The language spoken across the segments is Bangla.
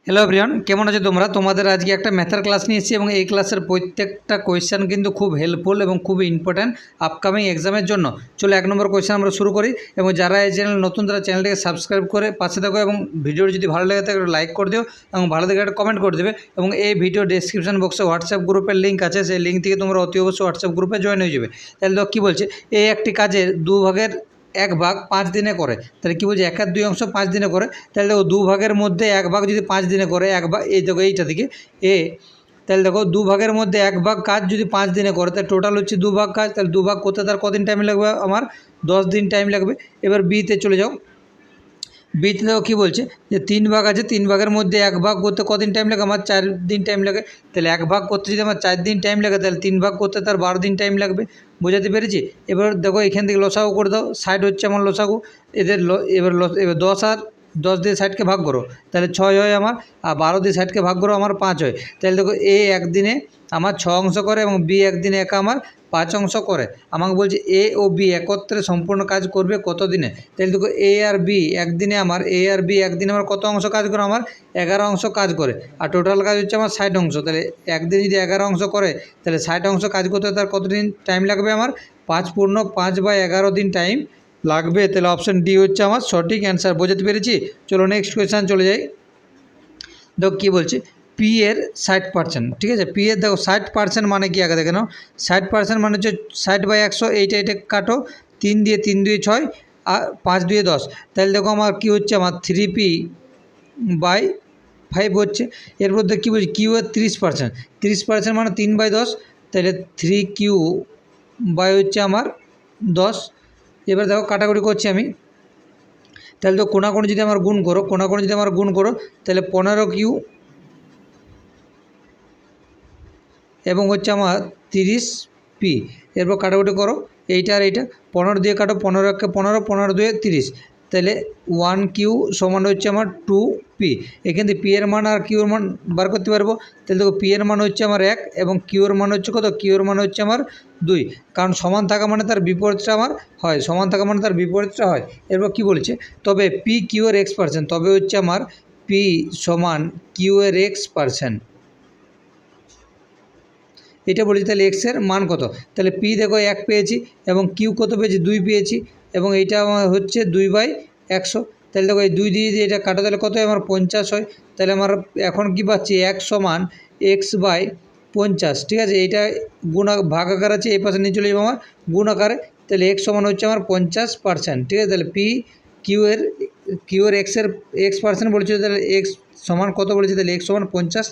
হ্যালো এভরিওয়ান, কেমন আছো তোমরা? তোমাদের আজকে একটা ম্যাথের ক্লাস নিয়ে এসেছি এবং এই ক্লাসের প্রত্যেকটা কোয়েশ্চেন কিন্তু খুব হেল্পফুল এবং খুবই ইম্পর্ট্যান্ট আপকামিং এক্সামের জন্য। চলো 1 নম্বর কোয়েশ্চেন আমরা শুরু করি। এবং যারা এই চ্যানেল নতুন তারা চ্যানেলটিকে সাবস্ক্রাইব করে পাশে থাকো এবং ভিডিওটি যদি ভালো লাগে থাকে লাইক করে দিও এবং ভালো থেকে একটা কমেন্ট করে দেবে। এবং এই ভিডিও ডেসক্রিপশন বক্সে হোয়াটসঅ্যাপ গ্রুপের লিঙ্ক আছে, সেই লিঙ্ক থেকে তোমরা অতি অবশ্যই হোয়াটসঅ্যাপ গ্রুপে জয়েন হয়ে যাবে। তাহলে দেখো কী বলছে, এই একটি কাজের 2 ভাগের 1 ভাগ 5 দিনে করে। তাহলে কী বলছে, 1/2 5 দিনে করে। তাহলে দেখো 2 ভাগের মধ্যে 1 ভাগ যদি 5 দিনে করে, 1 ভাগ এই দেখো এইটা থেকে এ, তাহলে দেখো 2 ভাগের মধ্যে 1 ভাগ কাজ যদি 5 দিনে করে, তাহলে টোটাল হচ্ছে 2 ভাগ কাজ। তাহলে 2 ভাগ করতে তার কদিন টাইম লাগবে? আমার 10 দিন টাইম লাগবে। এবার বিতে চলে যাও। বিতে দেখো কী বলছে যে 3 ভাগ আছে, 3 ভাগের মধ্যে 1 ভাগ করতে কদিন টাইম লাগে? আমার 4 দিন টাইম লাগে। তাহলে 1 ভাগ করতে যদি আমার 4 দিন টাইম লাগে, তাহলে 3 ভাগ করতে তার 12 দিন টাইম লাগবে। বোঝাতে পেরেছি? এবার দেখো এখান থেকে লসাগু করে দাও। 60 হচ্ছে আমার লসাগু। এদের এবার 10 আর 10 দিয়ে 60কে ভাগ করো, তাহলে 6 হয় আমার। আর 12 দিয়ে 60কে ভাগ করো, আমার 5 হয়। তাহলে দেখো এ একদিনে আমার 6 অংশ করে এবং বি একদিনে একা আমার 5 অংশ করে। আমাকে বলছে এ ও বি একত্রে সম্পূর্ণ কাজ করবে কত দিনে? তাহলে দেখো এ আর বি একদিনে আমার কত অংশ কাজ করে? আমার 11 অংশ কাজ করে। আর টোটাল কাজ হচ্ছে আমার 60 অংশ। তাহলে একদিন যদি 11 অংশ করে, তাহলে 60 অংশ কাজ করতে তার কতদিন টাইম লাগবে? আমার 5 পূর্ণ 5/11 দিন টাইম লাগবে। তাহলে অপশান ডি হচ্ছে আমার সঠিক অ্যান্সার। বোঝাতে পেরেছি? চলো নেক্সট কোয়েশ্চেন চলে যাই। দেখো কী বলছে, পি এর 60%। ঠিক আছে, পি এর দেখো 60% মানে কি আগে দেখে নাও। 60% মানে হচ্ছে 60/100। এইটা কাটো, 3 দিয়ে 3 2 6 আর 5 2 10। তাহলে দেখো আমার কী হচ্ছে, আমার 3p/5 হচ্ছে। এরপর দেখো কী বলছে, কিউ এর 30%। 30% মানে 3/10। তাহলে 3q/ হচ্ছে আমার 10। এবার দেখো কাটাকুটি করছি আমি। তাহলে তো কোনাকুনি যদি আমার গুণ করো, তাহলে 15q এবং হচ্ছে আমার 30p। এরপর কাটাকুটি করো এইটা আর এইটা, 15 দিয়ে কাটো, 15 15, 15 2 30। তাহলে 1q সমান হচ্ছে আমার 2p। এখান থেকে পি এর মান আর কিউ এর মান বার করতে পারবো। তাহলে দেখো পি এর মান হচ্ছে আমার 1 এবং কিউ এর মান হচ্ছে কত? কিউ এর মান হচ্ছে আমার 2। কারণ সমান থাকা মানে তার বিপরীতটা আমার হয়, এরপর কী বলছে, তবে পি কিউ এর x%, তবে হচ্ছে আমার পি সমান কিউ এর x%। এটা বলেছি। তাহলে এক্সের মান কত? তাহলে পি দেখো 1 পেয়েছি এবং কিউ কত পেয়েছি? 2 পেয়েছি এবং এইটা আমার হচ্ছে 2/100। তাহলে দেখো এই 2 দিয়ে এটা কাটা, তাহলে কত হয়? আমার 50 হয়। তাহলে আমার এখন কি পাচ্ছি, 1 সমান x/50। ঠিক আছে, এইটা ভাগ আকার আছে, এই পাশে নিয়ে চলে যাবো আমার গুণ আকারে। তাহলে x সমান হচ্ছে আমার 50%। ঠিক আছে, তাহলে পি কিউ এর x% বলেছিল। তাহলে এক্স সমান কত বলেছে? তাহলে x সমান 50।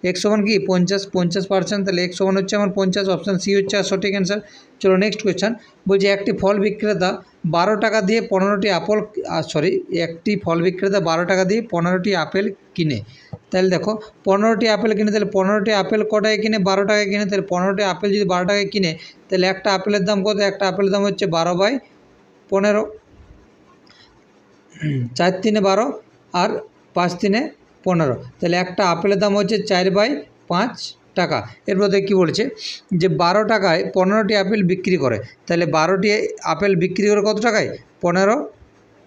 এক্স সমান কি 50%। তাহলে এক্স সমান হচ্ছে আমার 50। অপশান সি হচ্ছে আর সঠিক অ্যান্সার। চলো নেক্সট কোয়েশ্চেন। বলছে একটি ফল বিক্রেতা 12 টাকা দিয়ে 15টি একটি ফল বিক্রেতা 12 টাকা দিয়ে 15টি আপেল কিনে। তাহলে দেখো 15টি আপেল কিনে, তাহলে 15টি আপেল কটায় কিনে? 12 টাকায় কিনে। তাহলে 15টি আপেল যদি 12 টাকায় কিনে, তাহলে একটা আপেলের দাম কত? একটা আপেলের দাম হচ্ছে 12/15। 4 3 12 আর 5 3 15। তাহলে একটা আপেলের দাম হচ্ছে 4/5 টাকা। এরপর কী বলছে যে 12 টাকায় 15টি আপেল বিক্রি করে। তাহলে 12টি আপেল বিক্রি করে কত টাকায়? 15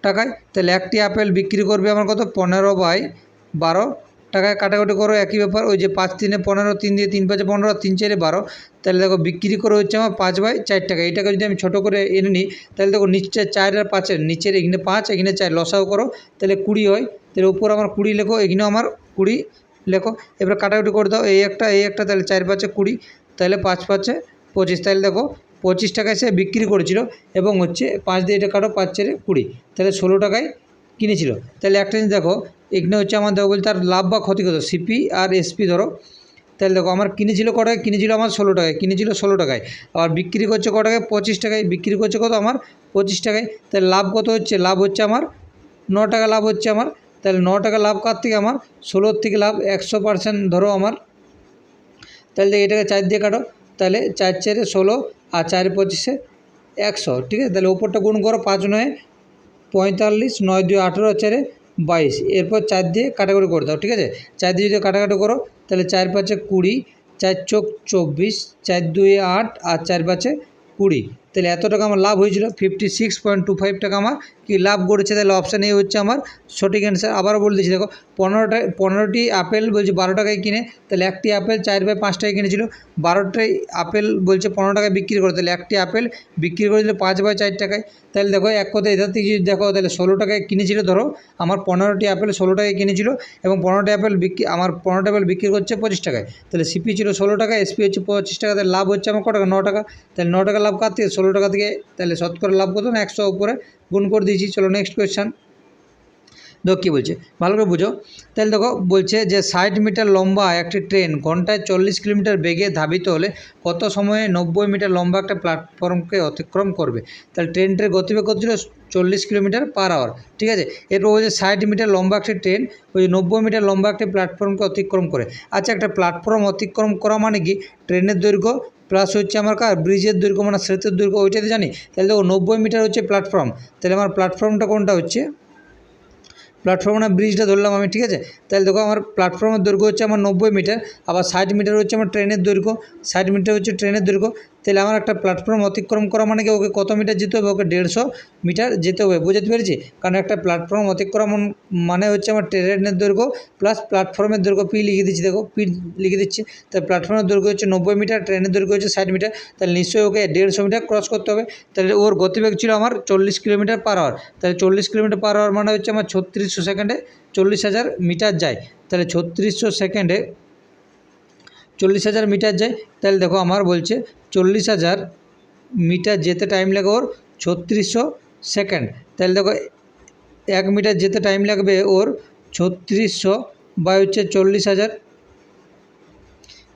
টাকায়। তাহলে একটি আপেল বিক্রি করবে আমার কত? 15/12 টাকায়। কাটাকুটি করো, একই ব্যাপার। ওই যে 5 3 15, 3 দিয়ে 3 5 15, 3 4 12। তাহলে দেখো বিক্রি করে হচ্ছে আমার 5/4 টাকা। এটাকে যদি আমি ছোটো করে এনে নিই, তাহলে দেখো নিচে 4 আর 5-এর নিচের এখানে 5 এখানে 4 লসাও করো, তাহলে 20 হয়। তাহলে উপর আমার 20 লেখো, এখানেও আমার 20 লেখো। এবার কাটাকুটি করে দাও, এই একটা, তাহলে 4 5 20, তাহলে 5 5 25। তাহলে দেখো 25 টাকায় সে বিক্রি করেছিল এবং হচ্ছে 5 দিয়ে এটা কাটো, 5 4 20, তাহলে 16 টাকায় কিনেছিল। তাহলে একটা জিনিস দেখো, এখানে হচ্ছে আমার দেখো বলতে তার লাভ বা ক্ষতি কত, সিপি আর এসপি ধরো। তাহলে দেখো আমার কিনেছিল ক টাকায়? কিনেছিল আমার 16 টাকায়, আবার বিক্রি করছে ক টাকায়? 25 টাকায়। বিক্রি করছে কত? আমার 25 টাকায়। তাহলে লাভ কত হচ্ছে? লাভ হচ্ছে আমার 9 টাকা লাভ হচ্ছে আমার। তাহলে 9 টাকা লাভ কার থেকে? আমার 16 থেকে লাভ 100% ধরো আমার। তাহলে এটাকে 4 দিয়ে কাটো, তাহলে 4 4 16 আর 4 25 100। ঠিক আছে, তাহলে ওপরটা গুণ করো, 5 9 45, 9 2 18, 4 22। এরপর 4 দিয়ে কাটাকুটি করে দাও। ঠিক আছে, 4 দিয়ে যদি কাটাকাটি করো, তাহলে 4 5 20, 4 4 24, 4 2 8 আর 4 5 20। তাহলে এত টাকা আমার লাভ হয়েছিল, 56.25 টাকা আমার কি লাভ করেছে। তাহলে অপশান এ হচ্ছে আমার সঠিক অ্যান্সার। আবারও বলে দিচ্ছি, দেখো 15টি আপেল বলছে 12 টাকায় কিনে, তাহলে একটি আপেল 4/5 টাকায় কিনেছিল। 12টি আপেল বলছে 15 টাকায় বিক্রি করে, তাহলে একটি আপেল বিক্রি করেছিল 5/4 টাকায়। তাহলে দেখো এক কথায় এটার থেকে যদি দেখো, তাহলে 16 টাকায় কিনেছিল, ধরো আমার 15টি আপেল 16 টাকায় কিনেছিল এবং 15টি আপেল বিক্রি করছে 25 টাকায়। তাহলে সিপি ছিল 16 টাকা, এসপি হচ্ছে 25 টাকা। তাহলে লাভ হচ্ছে আমার কত টাকা? 9 টাকা। তাহলে 9 টাকা লাভ কার থেকে? 16 টাকা থেকে। তাহলে শতকরা লাভ কত না 100 উপরে গুণ করে দিয়েছি। চলো নেক্সট কোয়েশ্চান দেখো কী বলছে, ভালো করে বুঝো। তাহলে দেখো বলছে যে 60 মিটার লম্বা একটি ট্রেন ঘন্টায় 40 কিলোমিটার বেগে ধাবিত হলে কত সময়ে 90 মিটার লম্বা একটা প্ল্যাটফর্মকে অতিক্রম করবে। তাহলে ট্রেনটির গতিবেগ কত ছিল? 40 কিলোমিটার পার আওয়ার। ঠিক আছে, এরপর বলছে 60 মিটার লম্বা একটি ট্রেন ওই 90 মিটার লম্বা একটি প্ল্যাটফর্মকে অতিক্রম করে। আচ্ছা, একটা প্ল্যাটফর্ম অতিক্রম করা মানে কি? ট্রেনের দৈর্ঘ্য প্লাস হচ্ছে আমার ব্রিজের দৈর্ঘ্য মানে সেতুর দৈর্ঘ্য, ওইটাতে জানি। তাহলে দেখো 90 মিটার হচ্ছে প্ল্যাটফর্ম, তাহলে আমার প্ল্যাটফর্মটা কোনটা হচ্ছে? প্ল্যাটফর্ম না ব্রিজটা ধরলাম আমি, ঠিক আছে। তাহলে দেখো আমার প্ল্যাটফর্মের দৈর্ঘ্য হচ্ছে আমার 90 মিটার, আবার 60 মিটার হচ্ছে আমার ট্রেনের দৈর্ঘ্য, 60 মিটার হচ্ছে ট্রেনের দৈর্ঘ্য। তাহলে আমার একটা প্ল্যাটফর্ম অতিক্রম করা মানে কি ওকে কত মিটার যেতে হবে? ওকে 150 মিটার যেতে হবে, বুঝতে পেরেছি। কারণ একটা প্ল্যাটফর্ম অতিক্রম মানে হচ্ছে আমার ট্রেনের দৈর্ঘ্য প্লাস প্ল্যাটফর্মের দৈর্ঘ্য, পি লিখে দিচ্ছি, দেখো পি লিখে দিচ্ছি। তাহলে প্ল্যাটফর্মের দৈর্ঘ্য হচ্ছে 90 মিটার, ট্রেনের দৈর্ঘ্য হচ্ছে 60 মিটার, তাহলে নিশ্চয়ই ওকে 150 মিটার ক্রস করতে হবে। তাহলে ওর গতিবেগ ছিল আমার 40 কিলোমিটার পার আওয়ার। তাহলে 40 কিলোমিটার পার আওয়ার মানে হচ্ছে আমার 3600 সেকেন্ডে 40,000 মিটার যায়। তাহলে 3600 সেকেন্ডে 40,000 মিটার যায়। তাহলে দেখো আমার বলছে 40,000 মিটার যেতে টাইম লাগে ওর 3600 সেকেন্ড। তাহলে দেখো 1 মিটার যেতে টাইম লাগবে ওর 3600 বা হচ্ছে 40,000।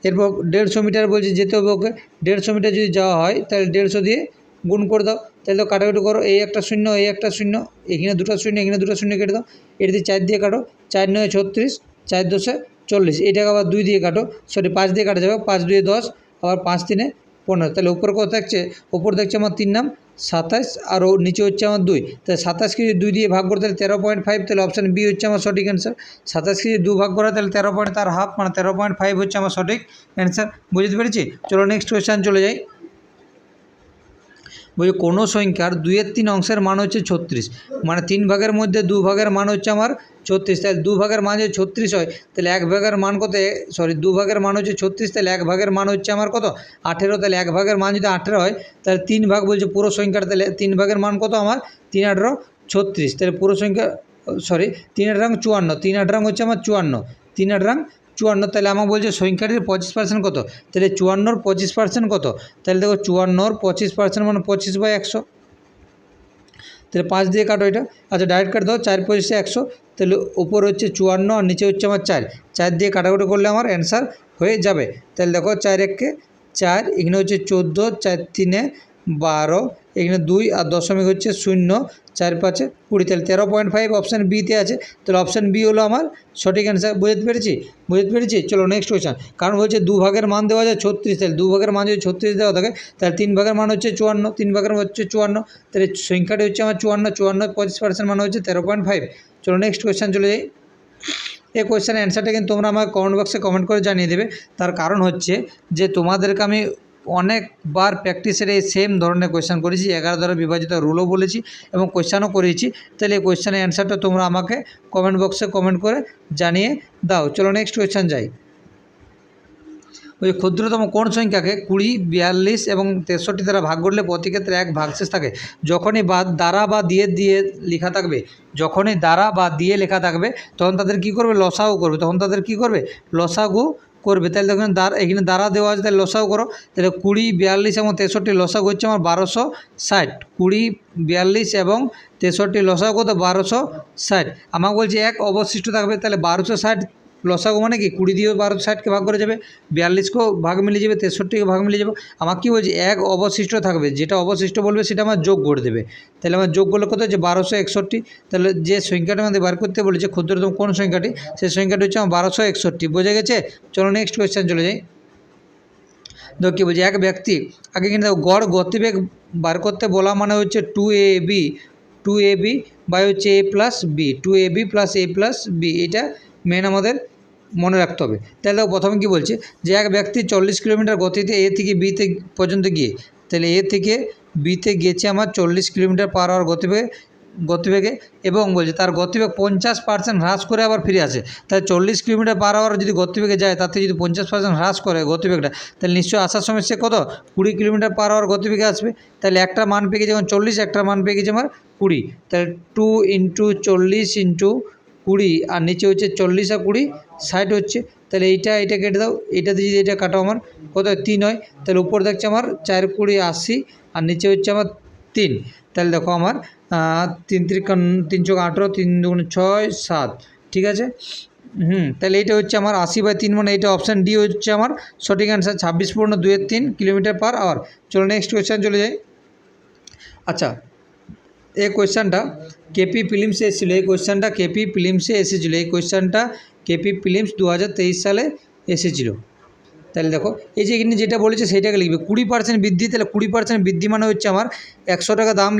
এরপর 150 মিটার বলছে যেতে হবে ওকে। 150 মিটার যদি যাওয়া হয় তাহলে 150 দিয়ে গুণ করে দাও। তাহলে তো কাটাকুটি করো, এই একটা শূন্য, এই একটা শূন্য, এখানে দুটো শূন্য, এখানে দুটো শূন্য কেটে দাও। এটা দিয়ে 4 দিয়ে কাটো, 4 9 36, 4 10 40। এইটাকে আবার 2 দিয়ে কাটো, সরি 5 দিয়ে কাটা যাবে, 5 2 10, আবার 5 3 15। তাহলে উপরে কত থাকছে? উপর দেখছে আমার 3 নাম 27 আর নিচে হচ্ছে আমার 2। তাহলে 27কে যদি 2 দিয়ে ভাগ করতে তাহলে 13.5। তাহলে অপশান বি হচ্ছে আমার সঠিক অ্যান্সার। 27কে যদি 2 ভাগ করা তাহলে 13 পয়েন্ট তার হাফ মানে 13.5 হচ্ছে আমার সঠিক অ্যান্সার, বুঝতে পেরেছি। চলো নেক্সট কোয়েশ্চেন চলে যাই। বলছি কোনো সংখ্যার 2/3 অংশের মান হচ্ছে 36, মানে 3 ভাগের মধ্যে 2 ভাগের মান হচ্ছে আমার 36। তাহলে 2 ভাগের মান যদি 36 হয় তাহলে 1 ভাগের মান কত? 2 ভাগের মান হচ্ছে 36, তাহলে 1 ভাগের মান হচ্ছে আমার কত? 18। তাহলে 1 ভাগের মান যদি 18 হয় তাহলে 3 ভাগ বলছে পুরো সংখ্যার, তাহলে 3 ভাগের মান কত আমার? 3 18 36। তাহলে পুরো সংখ্যা 3 18 54, 3 18 হচ্ছে আমার 54, 3 18 54। তাহলে আমাকে বলছে সংখ্যাটির 25% কত? তাহলে 54-র 25% কত? তাহলে দেখো 54-র 25% মানে 25/100। তাহলে 5 দিয়ে কাটো এটা, আচ্ছা ডাইরেক্ট কাট দাও, 4 25 100। তাহলে উপর হচ্ছে 54 আর নিচে হচ্ছে আমার 4, 4 দিয়ে কাটাকুটি করলে আমার অ্যান্সার হয়ে যাবে। তাহলে দেখো 4 1 4, এখানে হচ্ছে 14, 4 3 12, এখানে 2 আর দশমিক হচ্ছে 0, 4 5 20। তাহলে 13.5 অপশান বিতে আছে। তাহলে অপশান বি হলো আমার সঠিক অ্যান্সার, বুঝতে পেরেছি। চলো নেক্সট কোয়েশ্চেন। কারণ বলছে 2 ভাগের মান দেওয়া যায় 36, তাহলে 2 ভাগের মান যদি 36 দেওয়া থাকে তাহলে 3 ভাগের মান হচ্ছে 54, 3 ভাগের মান হচ্ছে 54, তাহলে সংখ্যাটি হচ্ছে আমার 54, 54 25% মানে হচ্ছে 13.5। চলো নেক্সট কোয়েশ্চেন চলে যাই। এই কোয়েশ্চেনের অ্যান্সারটা কিন্তু তোমরা আমার কমেন্ট বক্সে কমেন্ট করে জানিয়ে দেবে। তার কারণ হচ্ছে যে তোমাদেরকে আমি অনেকবার প্র্যাকটিসের এই সেম ধরনের কোয়েশ্চেন করেছি, 11 দ্বারা বিভাজিত রুলও বলেছি এবং কোয়েশ্চেনও করিয়েছি। তাহলে এই কোয়েশ্চেনের অ্যান্সারটা তোমরা আমাকে কমেন্ট বক্সে কমেন্ট করে জানিয়ে দাও। চলো নেক্সট কোয়েশ্চেন যাই। ওই ক্ষুদ্রতম কোন সংখ্যাকে 20, 42 এবং 63 দ্বারা ভাগ করলে প্রতি ক্ষেত্রে 1 ভাগশেষ থাকে? যখনই দ্বারা বা দিয়ে লেখা থাকবে, যখনই দ্বারা বা দিয়ে লেখা থাকবে তখন তাদের কি করবে? লসাগু করবে, তখন তাদের কি করবে? লসাগু করবে। তাহলে দেখুন এখানে দ্বারা দেওয়া আছে, তাহলে লসাগু করো। তাহলে 20, 42 এবং 63 লসাগু হচ্ছে আমার 1260। 20, 42 এবং 63 লসাগু কত? 1260। আমাকে বলছে 1 অবশিষ্ট থাকবে, তাহলে 1260 লসাগু মানে কি 20 দিয়ে 1260কে ভাগ করে যাবে, 42কেও ভাগ মিলিয়ে যাবে, 63কেও ভাগ মিলিয়ে যাবে। আমাকে কী বলছে? 1 অবশিষ্ট থাকবে, যেটা অবশিষ্ট বলবে সেটা আমার যোগ করে দেবে। তাহলে আমার যোগ করলে কত হচ্ছে? 1261। তাহলে যে সংখ্যাটা আমাদের বার করতে বলেছে ক্ষুদ্রতম কোন সংখ্যাটি, সেই সংখ্যাটি হচ্ছে আমার 1261, বোঝা গেছে। চলো নেক্সট কোয়েশ্চেন চলে যাই। দেখো কী বলছে, এক ব্যক্তি আগে কিন্তু গড় গতিবেগ বার করতে বলা মানে হচ্ছে 2ab বাই হচ্ছে a plus b, 2ab plus a plus b, এটা মেন আমাদের মনে রাখতে হবে। তাহলে প্রথমে কী বলছে যে এক ব্যক্তি 40 কিলোমিটার গতিতে এ থেকে বি পর্যন্ত গিয়ে তাহলে এ থেকে বিতে গেছে আমার 40 কিলোমিটার পার আওয়ার গতিবেগে এবং বলছে তার গতিবেগ 50% হ্রাস করে আবার ফিরে আসে। তাহলে 40 কিলোমিটার পার আওয়ার যদি গতিবেগে যায়, তাতে যদি 50% হ্রাস করে গতিবেগটা, তাহলে নিশ্চয়ই আসার সময় সে কত 20 কিলোমিটার পার আওয়ার গতিবেগে আসবে। তাহলে একটা মান পেয়ে গেছে যখন 40, একটা মান পেয়ে গেছে আমার 20। তাহলে 2 × 40 × 20, আর নিচে হচ্ছে 40 আর 20 60 হচ্ছে। তাহলে এটা কেটে দাও, এটাতে যদি এটা কাটো আমার কত 3 হয়। তাহলে উপর দেখছে আমার 4 × 20 80, আর নিচে হচ্ছে আমার 3। তাহলে দেখো আমার 3 × 3 = 18, 3 × 2 = 6, 7, ঠিক আছে। তাহলে এটা হচ্ছে আমার 80/3, মানে এটা অপশান ডি হচ্ছে আমার সঠিক অ্যান্সার, 26.23 কিলোমিটার পার আওয়ার। চলো নেক্সট কোয়েশ্চেন চলে যাই। আচ্ছা, এই কোয়েশ্চেনটা কেপি ফিলিমসে এসেছিলো, এই কোয়েশ্চেনটা কেপি ফিলিমসে এসেছিলো, এই কোয়েশ্চেনটা কেপি ফিলিমস 2023 সালে এসেছিলো। তাহলে দেখো এই যে এখানে যেটা বলেছে সেইটাকে লিখবে 20% বৃদ্ধি। তাহলে 20% বৃদ্ধি মানে হচ্ছে আমার 100 টাকা দাম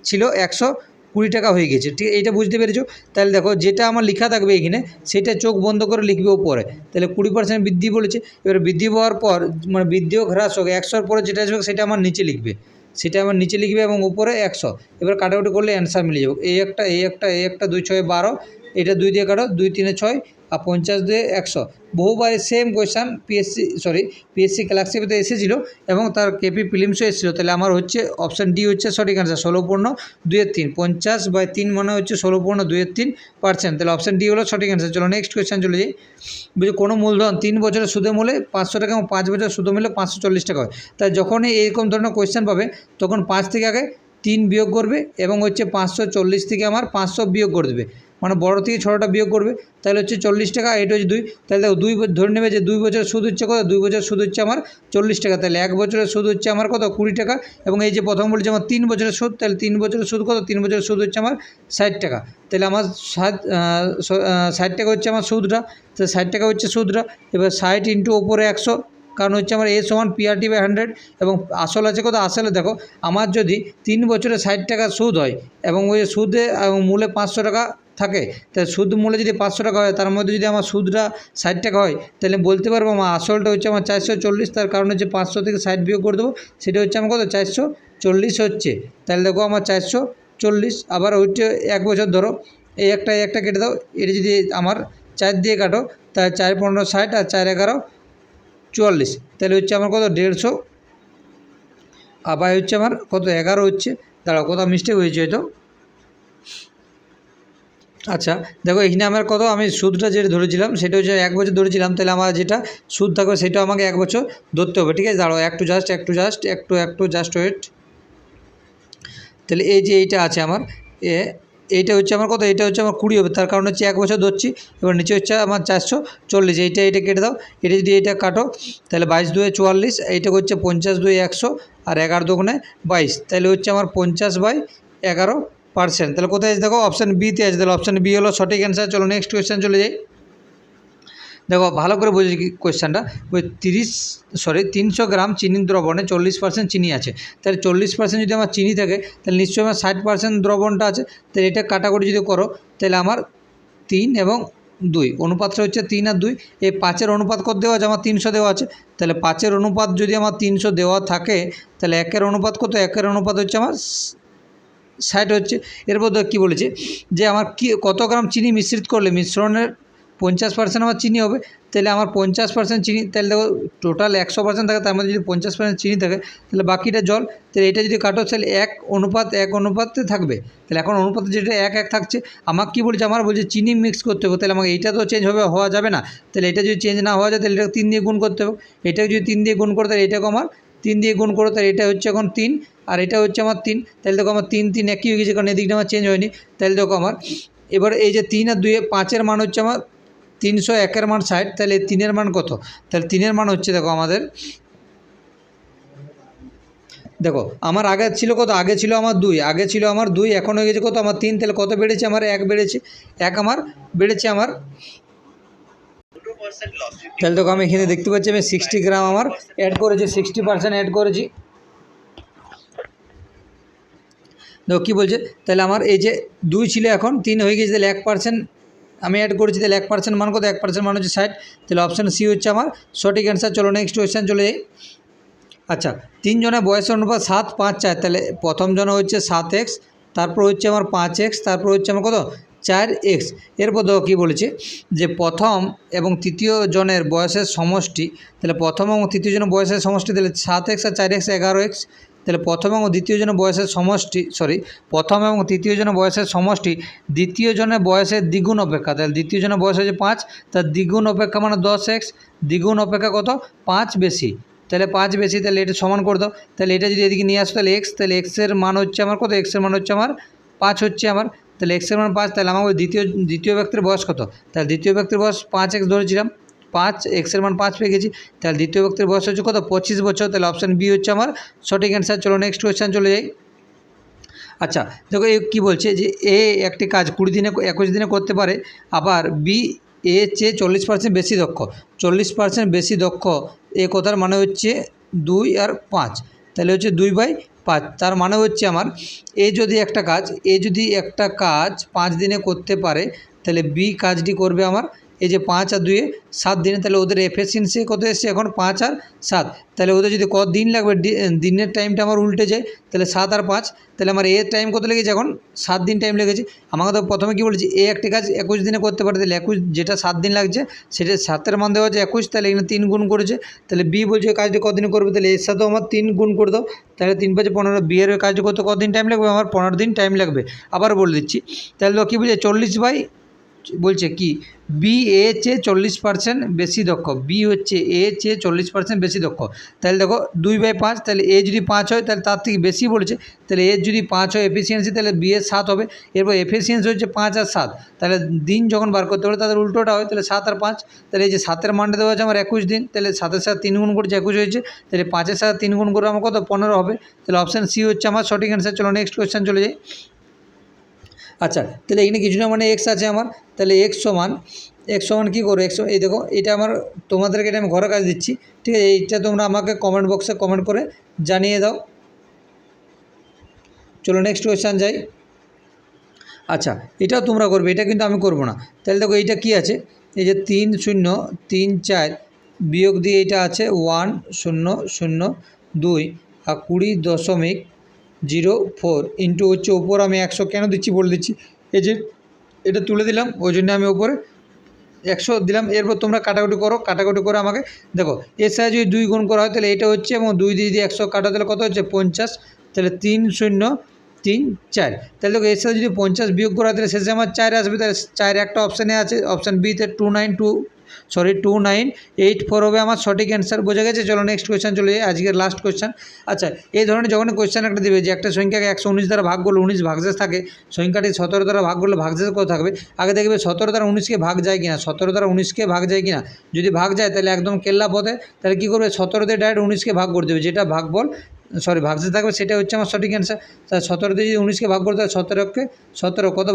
ছিল 120 টাকা হয়ে গেছে, ঠিক এইটা বুঝতে পেরেছো। তাহলে দেখো যেটা আমার লেখা থাকবে এখানে সেটা চোখ বন্ধ করে লিখবে উপরে। তাহলে 20% বৃদ্ধি বলেছে, এবার বৃদ্ধি হওয়ার পর মানে বৃদ্ধি হোক হ্রাস হোক 100-র পরে যেটা আসবে সেটা আমার নিচে লিখবে, সেটা আমার নিচে লিখবে এবং উপরে 100। এবার কাটাকুটি করলে অ্যান্সার মিলে যাবে। এই একটা 2 × 6 = 12, এটা 2 দিয়ে কাটো, 2 × 3 = 6, আর 50 দিয়ে 100। বহুবার সেম কোয়েশ্চান পিএসসি ক্লার্কশিপে এসেছিলো এবং তার কেপি ফিলিমসও এসেছিলো। তাহলে আমার হচ্ছে অপশান ডি হচ্ছে সঠিক অ্যান্সার, 16.23। 50/3 মানে হচ্ছে 16.23%। তাহলে অপশান ডি হলো সঠিক অ্যান্সার। চলো নেক্সট কোয়েশ্চান চলে যাই। বুঝলি কোনো মূলধন 3 বছরের সুদে মূলে 500 টাকা এবং 5 বছরের সুদে মূলে 540 টাকা হয়। তাই যখনই এইরকম ধরনের কোয়েশ্চান পাবে তখন 5 থেকে আগে 3 বিয়োগ করবে এবং হচ্ছে 540 থেকে আমার 500 বিয়োগ করে দেবে, মানে বড় থেকে ছোটোটা বিয়োগ করবে। তাহলে হচ্ছে 40 টাকা, এটা হচ্ছে 2। তাহলে দেখো 2 ধরে নেবে যে 2 বছরের সুদ হচ্ছে কত, 2 বছরের সুদ হচ্ছে আমার 40 টাকা। তাহলে 1 বছরের সুদ হচ্ছে আমার কত 20 টাকা। এবং এই যে প্রথম বলছে আমার 3 বছরের সুদ, তাহলে 3 বছরের সুদ কত, 3 বছরের সুদ হচ্ছে আমার 60 টাকা। তাহলে আমার 60 টাকা হচ্ছে আমার সুদটা, তো 60 টাকা হচ্ছে সুদটা। এবার 60 × ওপরে 100, কারণ হচ্ছে আমার A = PRT/100 এবং আসল আছে কত, আসলে দেখো আমার যদি 3 বছরে 60 টাকা সুদ হয় এবং ওই সুদে এবং মূলে 500 টাকা থাকে, তাহলে সুদ মূলে যদি 500 টাকা হয়, তার মধ্যে যদি আমার সুদটা 60 টাকা হয়, তাহলে বলতে পারবো আমার আসলটা হচ্ছে আমার 440। তার কারণ হচ্ছে 500 থেকে 60 বিয়োগ করে দেবো, সেটা হচ্ছে আমার কত 440 হচ্ছে। তাহলে দেখো আমার 440, আবার ওইটা 1 বছর ধরো, এই একটা কেটে দাও, এটা যদি আমার 4 দিয়ে কাটো, তাহলে 4 × 15 = 60, আর 4 × 11 = 44। তাহলে হচ্ছে আমার কত 150, আবার হচ্ছে আমার কত 11 হচ্ছে। দাঁড়াও কোথাও মিস্টেক হয়েছে হয়তো। আচ্ছা দেখো এখানে আমার কত, আমি সুদটা যেটা ধরেছিলাম সেটা হচ্ছে 1 বছর ধরেছিলাম, তাহলে আমার যেটা সুদ থাকবে সেটা আমাকে 1 বছর ধরতে হবে, ঠিক আছে। দাঁড়াও একটু জাস্ট ওয়েট। তাহলে এই যে এইটা আছে আমার এইটা হচ্ছে আমার কত, এটা হচ্ছে আমার 20 হবে, তার কারণ হচ্ছে 1 বছর ধরছি। এবার নিচে হচ্ছে আমার 440, এইটা কেটে দাও, এটা যদি এটা কাটো তাহলে 22 × 2 = 44, এইটা হচ্ছে 50 × 2 = 100, আর 11 × 2 = 22। তাহলে হচ্ছে আমার 50/11%। তাহলে কোথায় আছে দেখো অপশান বিতে আছে, তাহলে অপশান বি হলো সঠিক অ্যান্সার। চলো নেক্সট কোয়েশ্চেন চলে যাই। দেখো ভালো করে বুঝে কোয়েশ্চেনটা, ওই 300 গ্রাম চিনির দ্রবণে 40% চিনি আছে। তাহলে 40% যদি আমার চিনি থাকে, তাহলে নিশ্চয়ই আমার 60% দ্রবণটা আছে। তাহলে এটা কাটাকুটি যদি করো, তাহলে আমার 3 এবং 2 অনুপাতটা হচ্ছে 3 আর 2। এই 5-এর অনুপাত কত দেওয়া আছে, আমার 300 দেওয়া আছে। তাহলে 5-এর অনুপাত যদি আমার 300 দেওয়া থাকে, তাহলে 1-এর অনুপাত কত, 1-এর অনুপাত হচ্ছে আমার 60 হচ্ছে। এরপর কী বলেছে যে আমার কত গ্রাম চিনি মিশ্রিত করলে মিশ্রণের 50% আমার চিনি হবে। তাহলে আমার 50% চিনি, তাহলে দেখো টোটাল 100% থাকে, তার মধ্যে যদি 50% চিনি থাকে তাহলে বাকিটা জল। তাহলে এটা যদি কাটো তাহলে 1:1 অনুপাতে থাকবে। তাহলে এখন অনুপাতে যেটা 1:1 থাকছে, আমাকে কী বলছে, আমার বলছে চিনি মিক্স করতে হবে। তাহলে আমাকে এইটা তো চেঞ্জ হওয়া যাবে না। তাহলে এটা যদি চেঞ্জ না হওয়া যায় তাহলে এটাকে 3 দিয়ে গুণ করতে হবে। এটাকে যদি 3 দিয়ে গুণ করো তাহলে এটাকে আমার 3 দিয়ে গুণ করো, তাহলে এটা হচ্ছে এখন 3 আর এটা হচ্ছে আমার 3। তাহলে দেখো আমার 3 একই হয়ে গেছে, কারণ এদিকটা আমার চেঞ্জ হয়নি। তাহলে দেখো আমার এবার এই যে 3 আর 2 5-এর মান হচ্ছে আমার 300, 1-এর মান 60, তাহলে 3-এর মান কত, তাহলে 3-এর মান হচ্ছে দেখো আমাদের, দেখো আমার আগে ছিল কত, আগে ছিল আমার 2, এখন হয়ে গেছে কত আমার 3। তাহলে কত বেড়েছে, আমার 1 বেড়েছে, আমার বেড়েছে আমার। তাহলে দেখো আমি এখানে দেখতে পাচ্ছি আমি 60 গ্রাম আমার অ্যাড করেছি, 60% অ্যাড করেছি। দেখো কী বলছে, তাহলে আমার এই যে 2 ছিল এখন 3 হয়ে গেছে, তাহলে 1% আমি অ্যাড করেছি। তাহলে 1% মান কত, 1% মান হচ্ছে 60। তাহলে অপশান সি হচ্ছে আমার সঠিক অ্যান্সার। চলো নেক্সট কোয়েশ্চেন চলে যাই। আচ্ছা, তিনজনের বয়সের অনুপাত 7, 5, 4, তাহলে প্রথম জন হচ্ছে 7x, তারপর হচ্ছে আমার 5x, তারপর হচ্ছে আমার কত 4x। এরপর দেখো কী বলেছে যে প্রথম এবং তৃতীয় জনের বয়সের সমষ্টি, তাহলে প্রথম এবং তৃতীয় জনের বয়সের সমষ্টি, তাহলে 7x আর 4x 11x। তাহলে প্রথম এবং দ্বিতীয় জনের বয়সের সমষ্টি, প্রথম এবং তৃতীয় জনের বয়সের সমষ্টি দ্বিতীয় জনের বয়সের দ্বিগুণ অপেক্ষা, তাহলে দ্বিতীয় জনের বয়স হচ্ছে 5, তার দ্বিগুণ অপেক্ষা মানে 10x, দ্বিগুণ অপেক্ষা কত 5 বেশি, তাহলে 5 বেশি, তাহলে এটা সমান করে দাও। তাহলে এটা যদি এদিকে নিয়ে আসো তাহলে এক্স, তাহলে এক্সের মান হচ্ছে আমার কত, এক্সের মান হচ্ছে আমার 5 হচ্ছে আমার, তাহলে এক্সের মান 5, তাহলে আমার দ্বিতীয় ব্যক্তির বয়স কত, তাহলে দ্বিতীয় ব্যক্তির বয়স 5x ধরেছিলাম, 5 এক্সের মান 5 পেয়ে গেছি, তাহলে দ্বিতীয় ব্যক্তির বয়স হচ্ছে কত 25 বছর, তাহলে অপশান বি হচ্ছে আমার সঠিক অ্যান্সার। চলো নেক্সট কোয়েশ্চেন চলে যাই। আচ্ছা দেখো এ কী বলছে যে এ একটি কাজ 20 দিনে 21 দিনে করতে পারে, আবার বি এ চেয়ে 40% বেশি দক্ষ, 40% বেশি দক্ষ, এ কথার মানে হচ্ছে 2 আর 5, তাহলে হচ্ছে 2/5। তার মানে হচ্ছে আমার এ যদি একটা কাজ 5 দিনে করতে পারে, তাহলে বি কাজটি করবে আমার এই যে 5 আর 2 7 দিনে, তাহলে ওদের এফিসিয়েন্সি কত এসছে এখন 5 আর 7, তাহলে ওদের যদি কত দিন লাগবে, দিনের টাইমটা আমার উল্টে যায়, তাহলে 7 আর 5, তাহলে আমার এর টাইম কত লেগেছে এখন 7 দিন টাইম লেগেছে। আমাকে তো প্রথমে কী বলেছি এ একটি কাজ 21 দিনে করতে পারে, তাহলে 21 যেটা 7 দিন লাগছে সেটা 7-এর মান দেওয়া আছে 21, তাহলে এখানে 3 গুণ করেছে, তাহলে বি বলছে কাজটি কতদিনে করবে, তাহলে এর সাথেও আমার 3 গুণ করে দাও, তাহলে 3 5 15, বি এর কাজটি করতে কতদিন টাইম লাগবে, আমার 15 দিন টাইম লাগবে। আবার বলে দিচ্ছি, তাহলে কী বলছে 40 বাই বলছে কি বি এ চেয়ে 40% বেশি দক্ষ, বি হচ্ছে এ চেয়ে 40% বেশি দক্ষ, তাহলে দেখো 2/5, তাহলে এ যদি 5 হয় তাহলে তার থেকে বেশি বলেছে, তাহলে এর যদি 5 হয় এফিসিয়েন্সি, তাহলে বি এর 7 হবে। এরপর এফিসিয়েন্সি হচ্ছে 5 আর 7, তাহলে দিন যখন বার করতে পারে তাদের উল্টোটা হয়, তাহলে 7 আর 5, তাহলে এই যে 7-এর মানটা দেওয়া আছে আমার 21 দিন, তাহলে 7-এর সাথে 3 গুণ করেছে 21 হয়েছে, তাহলে 5-এর সাথে 3 গুণ করে আমার কত 15 হবে, তাহলে অপশান সি হচ্ছে আমার সঠিক অ্যান্সার। চলো নেক্সট কোয়েশ্চেন চলে যাই। আচ্ছা তাহলে এখানে কিছু না মানে এক্স আছে আমার, তাহলে এক্স সমান কী করো, এই দেখো এটা আমার তোমাদেরকে এটা আমি ঘরের কাজ দিচ্ছি, ঠিক আছে, এইটা তোমরা আমাকে কমেন্ট বক্সে কমেন্ট করে জানিয়ে দাও। চলো নেক্সট কোয়েশ্চেন যাই। আচ্ছা এটাও তোমরা করবে, এটা কিন্তু আমি করব না। তাহলে দেখো এইটা কি আছে, এই যে 3 0 3 4 বিয়োগ দিয়ে এটা আছে 1 0 0 2 আর 20.04 ইন্টু হচ্ছে ওপর আমি 100 কেন দিচ্ছি বলে দিচ্ছি, এই যে এটা তুলে দিলাম ওই জন্য আমি ওপরে 100 দিলাম। এরপর তোমরা কাটাকুটি করো, কাটাকুটি করে আমাকে দেখো এর সাথে যদি 2 গুণ করা হয় তাহলে এটা হচ্ছে, এবং 2 দিয়ে 100 কাটা তাহলে কত হচ্ছে 50, তাহলে 3 0 3 4, তাহলে দেখো এর সাথে যদি 50 বিয়োগ করা হয় তাহলে শেষে আমার 4 আসবে, তাহলে 4 একটা অপশানে আছে, অপশান বিতে 2984 হবে আমার সঠিক অ্যান্সার। বোঝা গেছে। চলো নেক্সট কোয়েশ্চেন চলে যাই, আজকের লাস্ট কোয়েশ্চেন। আচ্ছা এই ধরনের যখন কোয়েশ্চেন একটা দেবে যে একটা সংখ্যাকে 119 দ্বারা ভাগ করলে 19 ভাগশেষ থাকে, সংখ্যাটি 17 দ্বারা ভাগ করলে ভাগশেষ কত থাকবে, আগে দেখবে 17 দ্বারা 19কে ভাগ যায় কিনা, 17 দ্বারা 19কে ভাগ যায় কিনা, যদি ভাগ যায় তাহলে একদম কেল্লা পথে, তাহলে কী করবে 17 দিয়ে ডাইরেক্ট 19কে ভাগ করে দেবে, যেটা ভাগশেষ থাকবে সেটা হচ্ছে আমার সঠিক অ্যান্সার। তাহলে 17 দিয়ে যদি 19কে ভাগ করতে হয় 17 কত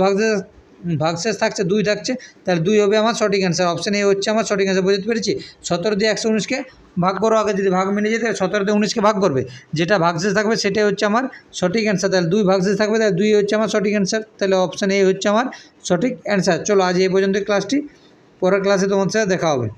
ভাগশেষ থাকছে 2 থাকছে, তাহলে 2 হবে আমার সঠিক অ্যান্সার। অপশান এ হচ্ছে আমার সঠিক অ্যান্সার। বুঝতে পেরেছি। 17 দিয়ে 119কে ভাগ করো, আগে যদি ভাগ মিলে যেত 17 দিয়ে 19কে ভাগ করবে, যেটা ভাগশেষ থাকবে সেটাই হচ্ছে আমার সঠিক অ্যান্সার। তাহলে 2 ভাগশেষ থাকবে, তাহলে 2 হচ্ছে আমার সঠিক অ্যান্সার, তাহলে অপশান এ হচ্ছে আমার সঠিক অ্যান্সার। চলো আজ এই পর্যন্ত ক্লাসটি, পরের ক্লাসে তোমার সাথে দেখা হবে।